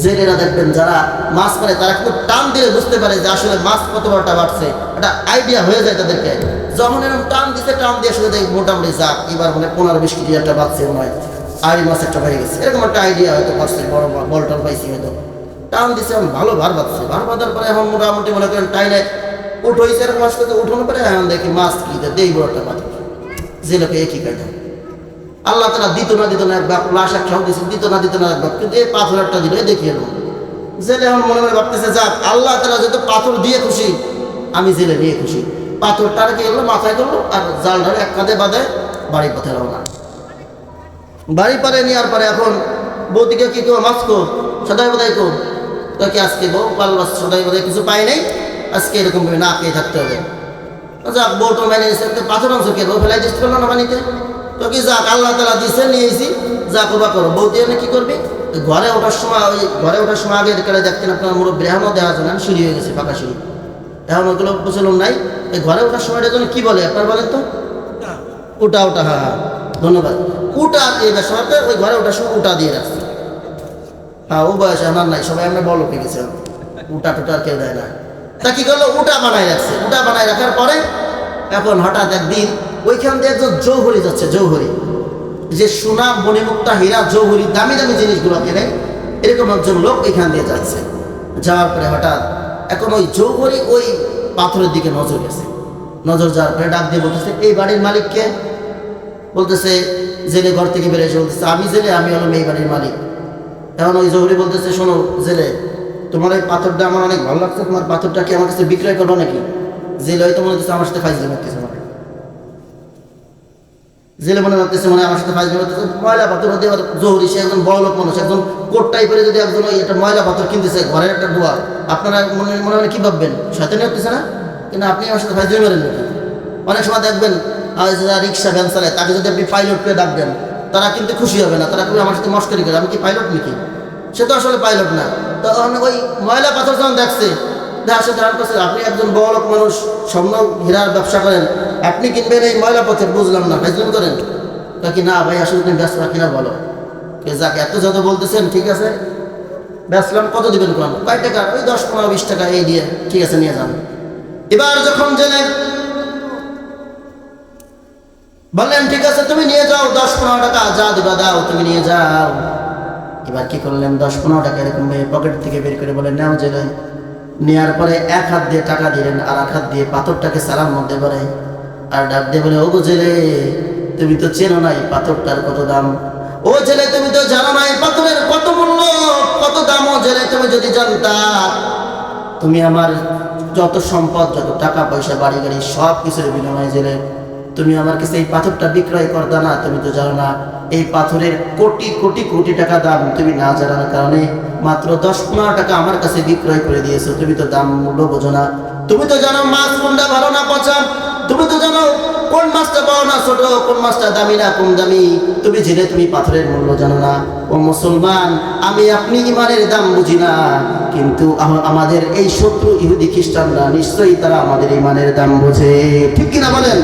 S1: জেলেরা দেখবেন যারা মাছ মারে তারা কিন্তু টান দিলে বুঝতে পারে যে আসলে মাছ কত বড়টা বাড়ছে, একটা আইডিয়া হয়ে যায় তাদেরকে। যখন এরকম টান দিতে টান দিয়ে আসলে দেখি মোটামুটি যাক এবার মানে 15-20 কেজি একটা বাড়ছে মনে হয়, আড়ি মাছ একটা হয়ে গেছে, এরকম একটা আইডিয়া হয়তো পারছে, বড় বলটাল পাইছি হয়তো। টান দিচ্ছে এখন ভালো ভার বাঁধছে, ভার বাঁধার পরে এখন মোটামুটি মনে করেন টাইনে উঠ হয়েছে, এরকম মাছ করতে উঠানোর পরে এখন দেখি মাছ কি দেয় বড় একটা পাথর। জেলেকে একই কায়দা আল্লাহ তারা দিত না এক বাপ লাশ একটাও দিচ্ছে, দিত না এক বাপ, কিন্তু এই পাথর একটা দিলে দেখিয়ে এলো। জেলে এখন মনে মনে ভাবতেছে যাক আল্লাহ তারা যেহেতু পাথর দিয়ে খুশি, আমি জেলে নিয়ে খুশি। পাথরটা কি এলো মাথায় করলো আর জালটা এক কাঁধে বাঁধে বাড়ি পথে রওনা। বাড়ি পরে নেওয়ার পরে এখন বৌদিকে কি কেউ মাছ কো সদাই বোধাই কো, তোকে আজকে বউ পাল মাছ সদাই বোধাই কিছু পাই নাই, আজকে এরকম ভাবে না খেয়ে থাকতে হবে। যাক বউটা মেনে নিচ্ছে, পাথর অংশ কে বউ ফেলাই চেষ্টা করলো না পানিতে, তো কি যাক আল্লাহ তালা দিচ্ছে নিয়েছি, যা করবা করো। বৌদি এনে কি করবি, ঘরে ওঠার সময় আগে দেখতেন আপনার মুরব্বী এখনও দেখা যায় না, সিঁড়ি হয়ে গেছে পাকা সিঁড়ি, এখন ওগুলো প্রচলন নাই। এই ঘরে ওঠার সময়টার জন্য কি বলে আপনার বলেন তো, উটা হ্যাঁ ধন্যবাদ, উটা এই সময়টা ওই ঘরে ওঠার সময় উটা দিয়ে রাখছে। হ্যাঁ ও বয়স আমার নাই, সবাই আমরা বলো পেয়ে গেছে, উটা টুটা আর কেউ দেয় না। তা কি করলো, উটা বানায় রাখছে। উটা বানায় রাখার পরে এখন হঠাৎ একদিন ওইখান দিয়ে একজন জৌহরি যাচ্ছে, জৌহরি যে সোনা মণিমুক্তা হীরা জৌহরি দামি দামি জিনিসগুলো কেনে, এরকম একজন লোক ওইখান দিয়ে যাচ্ছে। যাওয়ার পরে হঠাৎ এখন ওই জৌহরি ওই পাথরের দিকে নজর গেছে, নজর যাওয়ার পরে ডাক দিয়ে বলতেছে এই বাড়ির মালিককে, বলতেছে জেলে ঘর থেকে বেরিয়ে এসে বলতেছে আমি জেলে, আমি হলাম এই বাড়ির মালিক। এখন ওই জৌহরি বলতেছে শোনো জেলে, তোমার ওই পাথরটা আমার অনেক ভালো লাগছে, তোমার পাথরটা কি আমার কাছে বিক্রয় করবো নাকি? জেলে হয়তো মনে হচ্ছে আমার সাথে ফাইজলামি করতেছে, জেলে মনে রাখতেছে মানে আমার সাথে ফাইজলামি করতেছে। ময়লা পাথর হতে জহুরি, সে একজন বড় লোক মানুষ, একজন কোট টাইপের যদি একজন ওই একটা ময়লা পাথর কিনতেছে ঘরের একটা দোয়া, আপনারা মনে মনে কি ভাববেন, শয়তানি হতেছে না? কিন্তু আপনি আমার সাথে ফাইজলামি করেন নাকি? অনেক সময় দেখবেন যারা রিক্সা ভ্যান চালায় তাকে যদি আপনি পাইলট পেয়ে ডাকবেন, তারা কিন্তু খুশি হবে না, তারা খুবই আমার সাথে মস্করি করে, আমি কি পাইলট নাকি? সে তো আসলে পাইলট না। তখন ওই ময়লা পাথর যখন দেখছে, আপনি একজন বড় লোক মানুষ, স্বর্ণ হীরার ব্যবসা করেন, আপনি কিনবেন এই ময়লা পথে, বুঝলাম না ফাইজলামি করেন? কি না ভাই আসলে তুমি ব্যস্ত রাখি না, বলো যাকে এত যত বলতেছেন ঠিক আছে বেচলাম, কত দিবেন কোন? কয় টাকা? ওই 10-15-20 টাকা এই দিয়ে ঠিক আছে নিয়ে যান। এবার যখন জেনে বললেন ঠিক আছে তুমি নিয়ে যাও, 10-15 টাকা যা দিবা দাও, তুমি নিয়ে যাও। এবার কি করলেন, 10-15 টাকা এরকম পকেট থেকে বের করে বলেন নাও জেলে। নেওয়ার পরে এক হাত দিয়ে টাকা দিলেন আর এক হাত দিয়ে পাথরটাকে সালার মধ্যে পড়ে আর ডাক দিয়ে বলে ও গো জেলে, তুমি তো চেনো নাই পাথরটার কত দাম। ও জেলে তুমি তো জানো নাই পাথরের কত মূল্য, কত দাম। ও জেলে তুমি যদি জানতা, তুমি আমার যত সম্পদ, যত টাকা পয়সা, বাড়ি গাড়ি সব কিছুর বিনিময়ে জেলে তুমি আমার কাছে এই পাথরটা বিক্রয় করতা না। তুমি তো জানো না এই পাথরের কোটি কোটি কোটি টাকা দাম, তুমি না জানার কারণে মাত্র 10-15 টাকা আমার কাছে বিক্রয় করে দিয়েছো। তুমি তো দাম মূল্য বোঝো না। তুমি তো জানো মাছ কোনটা ভালো না পচা, তুমি তো জানো কোন মাছটা বড় না ছোট, কোন মাছটা দামি না কম দামি। তুমি জেনে তুমি পাথরের মূল্য জানো না। ও মুসলমান, আমি আপনি ইমানের দাম বুঝি না, কিন্তু আমাদের এই শত্রু ইহুদি খ্রিস্টানরা নিশ্চয়ই তারা আমাদের ইমানের দাম বোঝে, ঠিক কিনা বলেন?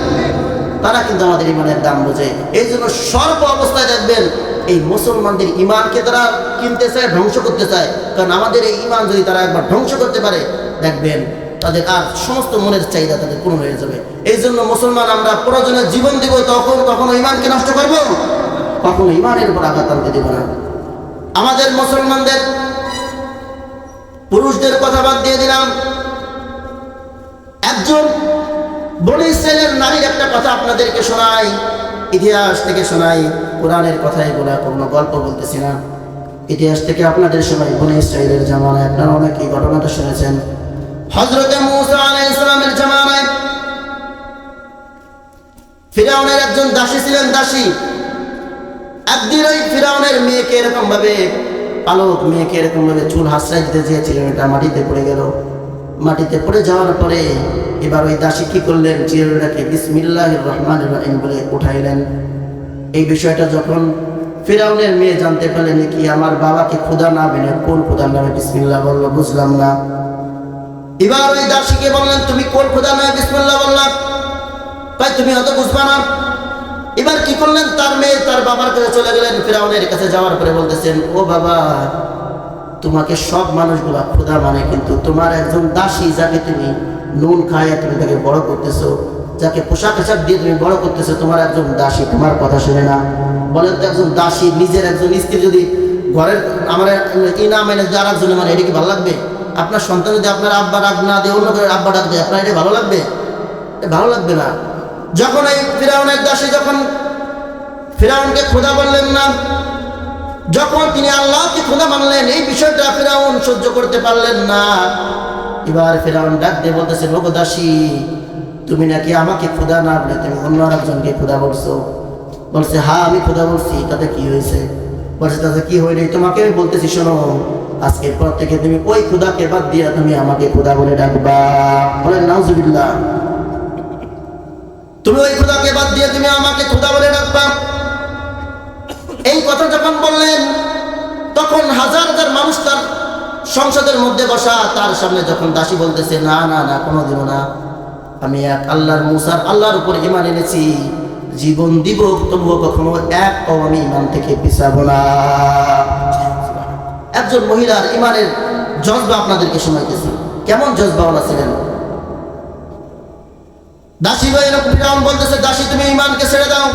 S1: তারা কিন্তু আমাদের ইমানের দাম বোঝে। এই জন্য সর্ব অবস্থায় দেখবেন এই মুসলমানদের ইমানকে তারা কিনতে চায়, ধ্বংস করতে চায়। কারণ আমাদের এই ইমান যদি তারা একবার ধ্বংস করতে পারে, দেখবেন তাদের আর সমস্ত মনের চাহিদা তাদের পূর্ণ হয়ে যাবে। এই জন্য মুসলমান আমরা প্রয়োজনে জীবন দিব, তখন কখনো ইমানকে নষ্ট করব, কখনো ইমানের উপর আঘাত আনতে দেব না। আমাদের মুসলমানদের পুরুষদের কথা বাদ দিয়ে দিলাম, একজন বনি ইসরাইলের নারীর একটা কথা আপনাদেরকে শোনাই, ইতিহাস থেকে শোনাই, কোরআনের কথাই বলা, কোনো গল্প বলতেছি না, ইতিহাস থেকে আপনাদের শোনাই। বনি ইসরাইলের জামানায় আপনারা অনেকেই ঘটনাটা শুনেছেন। হযরতে মূসা আলাইহিস সালামের জামানায় ফিরআউনের একজন দাসী ছিলেন, দাসী একদিন ওই ফিরাউনের মেয়েকে এরকম ভাবে পালক মেয়েকে এরকম ভাবে চুল হাসড়াই দিতে চেয়েছিলেন, এটা মাটিতে পড়ে গেল। মাটিতে পড়ে যাওয়ার পরে এবার ওই দাসী কি করলেন, চিরুনিটাকে বিসমিল্লাহির রহমানির রহিম বলে উঠাইলেন। এই বিষয়টা যখন ফিরাউনের মেয়ে জানতে পারলেন কি আমার বাবাকে খোদা না বেনে কোন খোদার নামে বিসমিল্লাহ বললো, বুঝলাম না। এবার ওই দাসীকে বললেন তুমি কোন খোদার নামে বিসমিল্লাহ বললাম, তাই তুমি হয়তো বুঝবা না। এবার কি করলেন, তার মেয়ে তার বাবার কাছে চলে গেলেন। ফিরাউনের কাছে যাওয়ার পরে বলতেছেন, ও বাবা, তোমাকে সব মানুষগুলা খোদা মানে, কিন্তু তোমার একজন দাসী যাকে তুমি নুন খাইয়ে তুমি তাকে বড় করতেছো, যাকে পোশাক আশাক দিয়ে তুমি বড় করতেছো, তোমার একজন দাসী তোমার কথা শুনে না। বলেন তো একজন দাসী নিজের একজন স্ত্রী যদি ঘরের আমার কি না মানে যার একজনে মানে, এটা কি ভালো লাগবে? আপনার সন্তান যদি আপনার আব্বা ডাক না দিয়ে অন্য করে আব্বা ডাক দেয়, আপনার এটা ভালো লাগবে? ভালো লাগবে না। যখন এই ফিরাউনের দাসী যখন ফিরাউনকে খোদা বললেন না, যখন তিনি আল্লাহকে খোদা মানলেন, এই বিষয়টা ফিরাউন সহ্য করতে পারলেন না। এবার ফিরাউন ডাক দিয়ে বলতেছে, ওগো দাসী, তুমি নাকি আমাকে খোদা না বলে তুমি অন্য একজনকে খোদা বলছো। বলছে হ্যাঁ আমি খোদা বলছি, তাতে কি হয়েছে? বলছে তাতে কি হয়নি, তোমাকে আমি বলতেছি শোনো, আজকের পর থেকে তুমি ওই খোদাকে বাদ দিয়ে তুমি আমাকে খোদা বলে ডাকবা। বলেন নাউজুবিল্লাহ। তুমি ওই খোদাকে বাদ দিয়ে তুমি আমাকে খোদা বলে ডাকবা। এই কথা যখন বললেন, তখন হাজার হাজার মানুষ তার সংসদের মধ্যে বসা, তার সামনে যখন দাসী বলতেছে না না না, কোনোদিনও না, আমি এক আল্লাহর মুসার আল্লাহর উপর ঈমান এনেছি, জীবন দিব তবুও কখনো এক পাও আমি ঈমান থেকে পিছাবো না। একজন মহিলার ঈমানের জজবা আপনাদেরকে শোনাইতেছি, কেমন জজবাওয়ালা ছিলেন। দাসী ভাই এরকম ফিরাউন বলতেছে, দাসী তুমি ঈমানকে ছেড়ে দাও,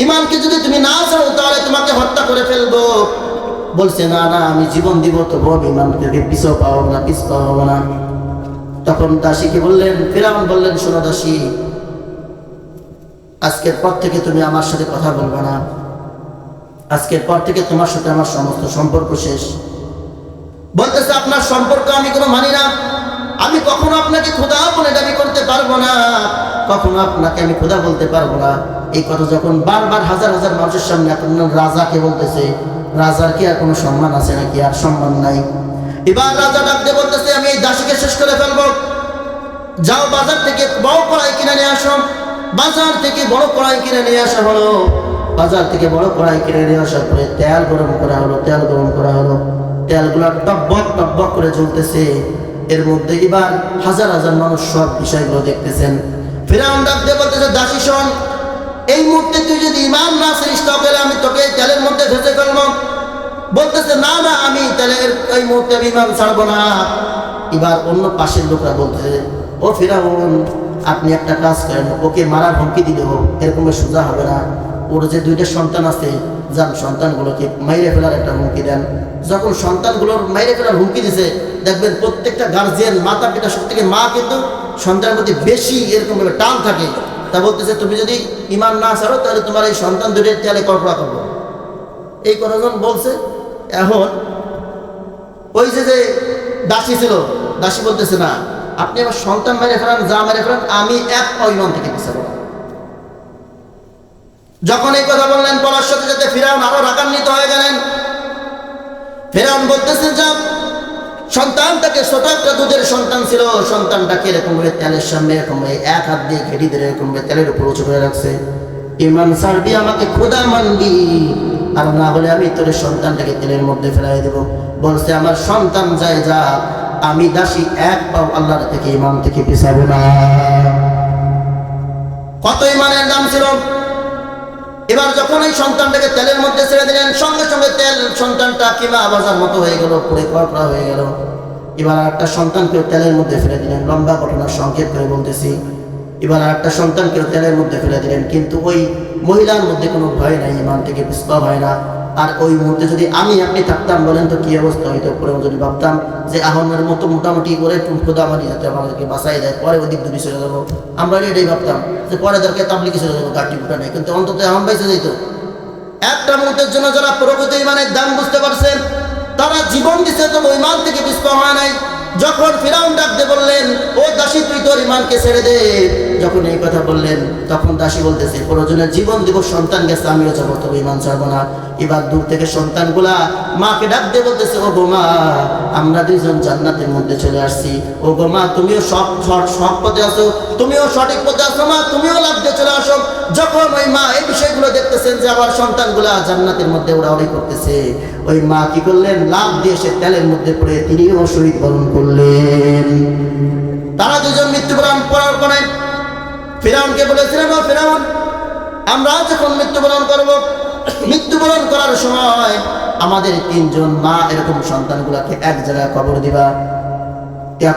S1: ঈমানকে যদি তুমি না ছাড়ো তাহলে তোমাকে হত্যা করে ফেলবো। বলছে না না, আমি জীবন দিব তবু আমি ঈমান থেকে পিছু পাবো না, পিছ পাবো না। তখন দাসীকে বললেন, ফিরাউন বললেন, শোনো দাসী, আজকের পর থেকে তুমি আমার সাথে কথা বলবে না, আজকের পর থেকে তোমার সাথে আমার সমস্ত সম্পর্ক শেষ। বলতেছে আপনার সম্পর্ক আমি কোনো মানি না, আমি কখনো আপনাকে খোদা বলে দাবি করতে পারবো না, কখনো আপনাকে আমি খোদা বলতে পারবো না। এই কথা যখন বারবার হাজার হাজার মানুষের সামনে এখন রাজাকে বলতেছে, রাজার কি আর কোনো সম্মান আছে নাকি? আর সম্মান নাই। এবার রাজা ডাকতে বলতেছে, আমি এই দাসীকে শেষ করে ফেলবো, যাও বাজার থেকে বড় কড়াই কিনে নিয়ে আসো। বাজার থেকে বড় কড়াই কিনে নিয়ে আসা হলো। বাজার থেকে বড় কড়াই কিনে নিয়ে আসার পরে তেল গরম করা হলো, তেল গরম করা হলো, তেলগুলো টকবক টকবক করে জ্বলতেছে। এর মধ্যে এবার হাজার হাজার মানুষ সব বিষয়গুলো দেখতেছেন। ফিরাউন ডাকতে বলতেছে, দাসী শোন, এই মুহূর্তে তুই যদি ঈমান না ছিস তাহলে আমি তোকে তেলের মধ্যে ভেজে ফেলবো। বলতেছে না না, আমি তেলের এই মুহূর্তে আমি ঈমান ছাড়বো না। এবার অন্য পাশের লোকরা বলতেছে, ও ফিরাউন, আপনি একটা কাজ করেন, ওকে মারার হুমকি দিলে এরকম সোজা হবে না। ওর যে দুইটা সন্তান আছে, যান সন্তানগুলোকে মাইরে ফেলার একটা হুমকি দেন। যখন সন্তানগুলোর মাইরে ফেলার হুমকি দিছে, দেখবেন প্রত্যেকটা গার্জিয়ান, মাতা পিতা সব থেকে মা কিন্তু সন্তানের প্রতি বেশি এরকমভাবে টান থাকে। তা বলতেছে তুমি যদি ঈমান না ছাড়ো তাহলে তোমার এই সন্তান দুটোর তেলে কড়কড়া করবো। এই কথা যখন বলছে, এখন ওই যে দাসী ছিল, দাসী বলতেছে না, আপনি আমার সন্তান মেরে ফেলান, যা মেরে ফেলান, আমি এক ঈমান থেকে পিছাবো না। যখন এই কথা বললেন, বলার সাথে সাথে ফিরাউন আরো রাগান্বিত হয়ে গেলেন। ফিরাউন বলতেছে, যা সন্তানটাকে, ছোট একটা দুধের সন্তান ছিল, সন্তানটাকে এরকম করে তেলের সামনে এরকম এক হাত দিয়ে ঘেটি ধরে এরকম করে তেলের উপর উঁচু করে রাখছে। ঈমান ছাড়বি, আমাকে খোদা মানবি, আর না হলে আমি তোর সন্তানটাকে তেলের মধ্যে ফেলাই দেব। বলছে আমার সন্তান যায় যা, আমি দাসী এক পাও আল্লাহর থেকে ঈমান থেকে পিছাবো না। কত ঈমানের দাম ছিল। এবার যখন এই সন্তানটাকে তেলের মধ্যে ছেড়ে দিলেন, সঙ্গে সঙ্গে তেল সন্তানটা কিমা বাজার মতো হয়ে গেল, পুড়ে কড়কড়া হয়ে গেল। এবার একটা সন্তানকেও তেলের মধ্যে ফেলে দিলেন। লম্বা ঘটনার সংক্ষেপ করে বলতেছি। এবার একটা সন্তানকেও তেলের মধ্যে ফেলে দিলেন, কিন্তু ওই মহিলার মধ্যে কোনো ভয় নাই, ঈমান থেকে পিছপা হয় না। আর ওই মুহূর্তে যদি আমি আপনি থাকতাম, বলেন তো কি অবস্থা হইতো? পরে যদি ভাবতাম যে আহমের মতো মোটামুটি করে খোদা মানি যাতে আমাদেরকে বাঁচাই দেয়, পরে ওদিক দূরে চলে যাবো, আমরা এটাই ভাবতাম যে পরে দরকার তাবলিগে চলে যাবো, গাড়ি ফুটা নেই, কিন্তু অন্তত আহম বাইসে যেত। একটা মুহূর্তের জন্য যারা প্রকৃত ঈমানের দাম বুঝতে পারছেন, তারা জীবন দিচ্ছে, তো ঈমান থেকে পিছপা হয় নাই। যখন ফিরাউন ডাকতে বললেন, ও দাসী তুই তোর ঈমানকে ছেড়ে দে, যখন এই কথা বললেন তখন দাসী বলতেছে প্রয়োজনে জীবন দিব, সন্তান গেছে আমিও যাবো, তবে ইমান ছাড়বো না। এবার দূর থেকে সন্তানগুলা মাকে ডাক দিয়ে বলতেছে, ও গো মা, আমরা দুইজন জান্নাতের মধ্যে চলে আসছি, ও গো মা তুমিও সৎ পথে আসো, তুমিও সঠিক পথে আসো মা, তুমিও লাভ দিয়ে চলে আসো। যখন ওই মা এই বিষয়গুলো দেখতেছেন যে আমার সন্তানগুলা জান্নাতের মধ্যে উড়াউড়ি করতেছে, ওই মা কি করলেন, লাভ দিয়ে সে তেলের মধ্যে পড়ে তিনিও শহীদ বরণ করলেন। তারা দুজন মৃত্যুবরণ করার পরে ফিরাউনকে বলেছিলেন, ও ফিরাউন, আমরা যখন মৃত্যুবরণ করব, মৃত্যুবরণ করার সময় আমাদের তিনজন মা এরকম সন্তানগুলোকে এক জায়গায় কবর দিবা।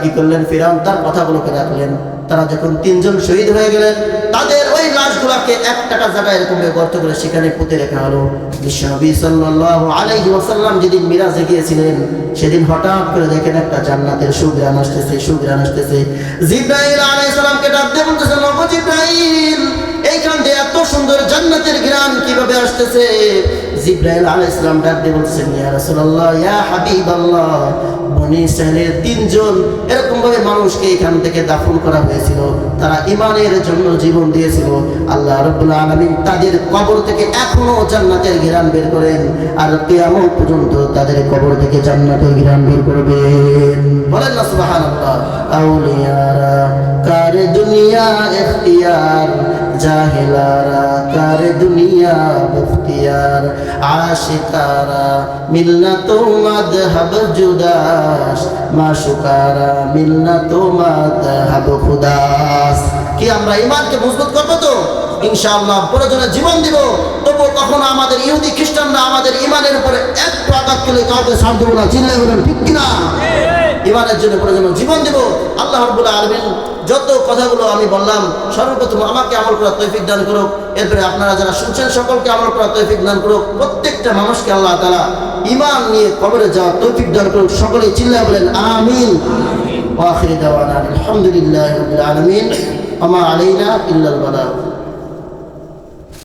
S1: কি করলেন, ফিরাউন তার কথাগুলোকে রাখলেন। তারা যখন তিনজন শহীদ হয়ে গেলেন, তাদের ওই লাশগুলোকে একটা জায়গায় এরকম গর্ত করে সেখানে পুঁতে রাখা হলো। বিশ্বনবী সাল্লাল্লাহু আলাইহি ওয়াসাল্লাম যেদিন মিরাজে গিয়েছিলেন, সেদিন হঠাৎ করে দেখেন একটা জান্নাতের সুঘ্রাণ আসতেছে। জিবরাইল আলাইহিস সালামকে ডাক দিয়ে বলতেছেন, ও জিবরাইল, এইখান দিয়ে এত সুন্দর জান্নাতের ঘ্রাণ কিভাবে আসতেছে? জিবরাইল আলাইহিস সালাম ডাক দিয়ে বলতেছেন, ইয়া রাসূলুল্লাহ, ইয়া হাবিবাল্লাহ, বনি ইসরাইলের তিনজন এরকম ভাবে মানুষকে এখান থেকে দাফন করা হয়েছিল, তারা ঈমানের জন্য জীবন দিয়েছিল। আল্লাহ রাব্বুল আলামিন তাদের কবর থেকে এখনো জান্নাতের ঘ্রাণ বের করেন, আর কিয়ামত পর্যন্ত তাদের কবর থেকে জান্নাতের ঘ্রাণ বের করবেন। বলেন না সুবহানাল্লাহ। আউলিয়ারা কার দুনিয়া ইখতিয়ার, জাহেলারা কার দুনিয়া মুখতিয়ার, আশিকারা মিল্লাত মাযহাব জুদাস, মাশুকারা মিল্লাত মাযহাব খুদাস। কি আমরা ঈমানকে মজবুত করব তো? ইনশাআল্লাহ প্রয়োজনে জীবন দিব, তবু কখনো আমাদের ইহুদি খ্রিস্টানরা আমাদের ঈমানের উপরে একটু আঘাত করলে কাউকে ছাড় দেবো না। চিল্লায় বলেন ঠিক কিনা? ঈমানের জন্য প্রয়োজনে জীবন দিব। আল্লাহ রাব্বুল আলামিন যত কথাগুলো আমি বললাম, সর্বপ্রথম আমাকে আমল করার তৌফিক দান করুক, এরপরে আপনারা যারা শুনছেন সকলকে আমল করার তৌফিক দান করুক। প্রত্যেকটা মানুষকে আল্লাহ তাআলা ঈমান নিয়ে কবরে যাওয়ার তৌফিক দান করুক। সকলেই চিল্লায় বলেন আমিন। ওয়া আখিরু দাওয়ানা আলহামদুলিল্লাহি রাব্বিল আলামিন। ওয়া মা আলাইনা ইল্লাল বালাগ।